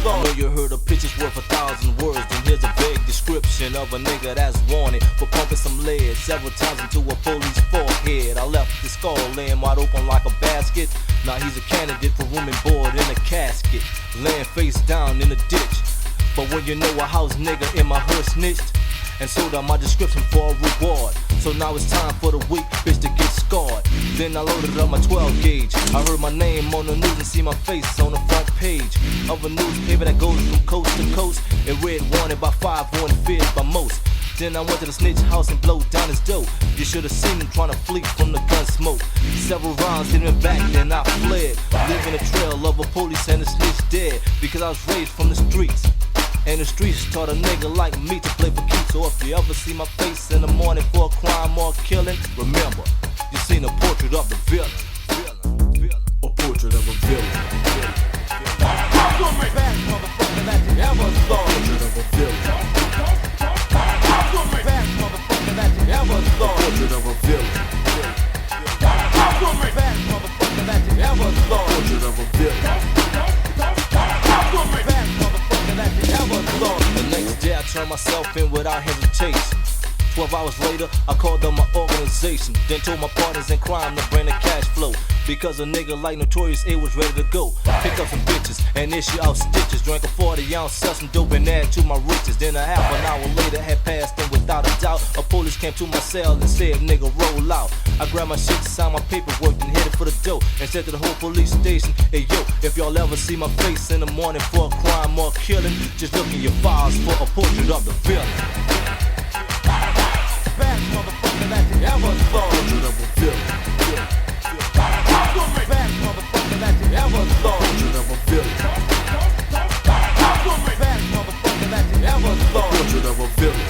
saw. I know you heard a picture's worth 1,000 words. Then here's a vague description of a nigga that's wanted for pumping some lead several times into a police forehead. I left the skull laying wide open like a basket. Now he's a candidate for room and board in a casket, laying face down in a ditch. But when you know a house nigga in my hood snitched and sold out my description for a reward, so now it's time for the weak bitch to get scarred. Then I loaded up my 12 gauge. I heard my name on the news and see my face on the front page of a newspaper that goes from coast to coast. It read wanted by 5, wanted feared by most. Then I went to the snitch house and blowed down his dough. You should have seen him trying to flee from the gun smoke. Several rounds hit him back, then I fled, leaving a trail of a police and a snitch dead. Because I was raised from the streets, and the streets taught a nigga like me to play for keeps. So if you ever see my face in the morning for a crime or killing, remember, you seen a portrait of the villain. A portrait of a villain. Best motherfucker that you ever saw. Portrait of a villain. Best motherfucker that you ever saw. Portrait of a villain. Best motherfucker that you ever saw. Portrait of a villain. The next day I turned myself in without hesitation. 12 hours later, I called up my organization, then told my partners in crime to bring the cash flow. Because a nigga like Notorious A was ready to go. Pick up some bitches and issue out stitches. Drank a 40-ounce, sell some dope and add to my riches. Then a half an hour later had passed and without a doubt, a police came to my cell and said, nigga, roll out. I grabbed my shit, signed my paperwork, and headed for the door. And said to the whole police station, hey yo, if y'all ever see my face in the morning for a crime or killing, just look in your files for a portrait of the villain. Best motherfucker that you ever saw. Portrait of a villain. Best motherfucker that you ever saw. Portrait of a villain. Best motherfucker that you ever saw. Portrait of a villain.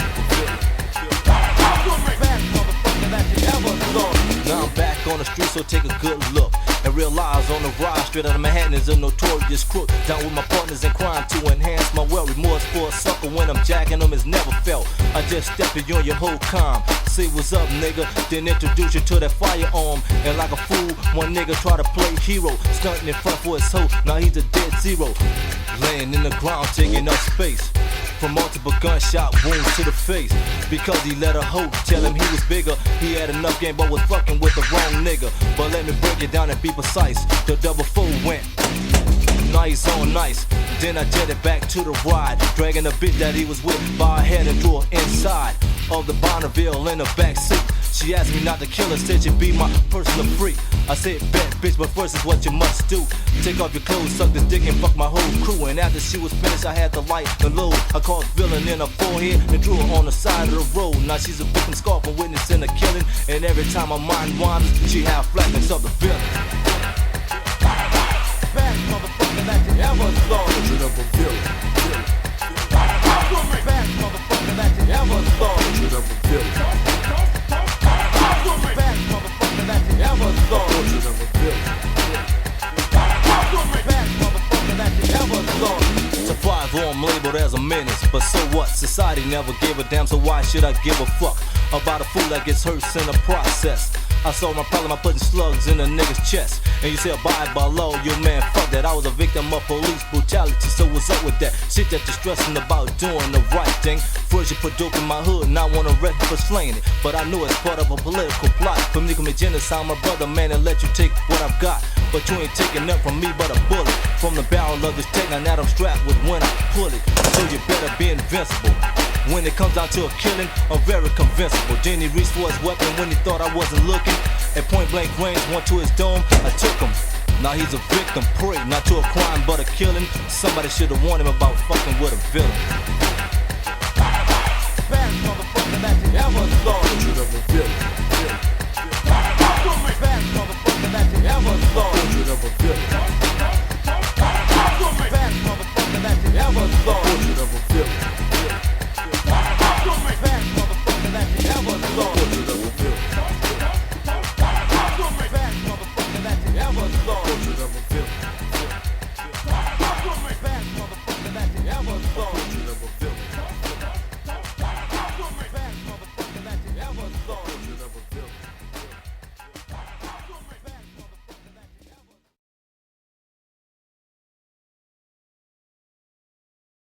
Best motherfucker that you ever saw. Now I'm back on the street, so take a good look and realize on the ride straight out of Manhattan is a notorious crook. Down with my partners in crime to enhance my wealth. Remorse for a sucker when I'm jacking them is never felt. I just step in on your whole calm, say what's up nigga, then introduce you to that firearm. And like a fool, one nigga try to play hero, stunting in front for his hoe, now he's a dead zero. Laying in the ground taking up space from multiple gunshot wounds to the face. Because he let a hoe tell him he was bigger. He had enough game but was fucking with the wrong nigga. But let me break it down and be precise. The double fool went nice on nice. Then I jetted back to the ride, dragging the bitch that he was with by her head and threw her inside of the Bonneville in the back seat. She asked me not to kill her, said she'd be my personal freak. I said, bet bitch, but first is what you must do. Take off your clothes, suck this dick and fuck my whole crew. And after she was finished, I had to light the load. I called villain in her forehead and drew her on the side of the road. Now she's a victim scar from witnessing a killing. And every time my mind wanders, she have flashbacks of the villain. Best motherfucker that you ever saw. Portrait of a villain. Best motherfucker that you ever saw. Portrait of a villain. Best motherfucker that you ever saw. Portrait of a villain. Best motherfucker that you ever saw. Surprise, I'm labeled as a menace, but so what? Society never gave a damn, so why should I give a fuck about a fool that gets hurt in the process? I solved my problem by putting slugs in a nigga's chest. And you say abide by law, yo man, fuck that. I was a victim of police brutality, so what's up with that? Shit that you're stressing about doing the right thing. First you put dope in my hood, and I want to wreck for slaying it. But I knew it's part of a political plot for me to commit genocide, my brother, man, and let you take what I've got. But you ain't taking nothing from me but a bullet from the barrel of this tech, now that I'm strapped with when I pull it. So you better be invincible. When it comes down to a killing, I'm very convincible. Then he reached for his weapon when he thought I wasn't looking. At point blank range, went to his dome, I took him. Now he's a victim, prey, not to a crime but a killing. Somebody should have warned him about fucking with a villain. Best motherfucker that you ever saw. Portrait of a villain. Best motherfucker that you ever saw. Portrait of a villain. Best motherfucker that you ever saw. Portrait of a villain. Best motherfucker that you ever saw. Portrait of a villain. Best motherfucker that you ever saw. Portrait of a villain. Best motherfucker that you ever saw. Portrait of a villain. Best motherfucker that you ever saw. Portrait of a villain.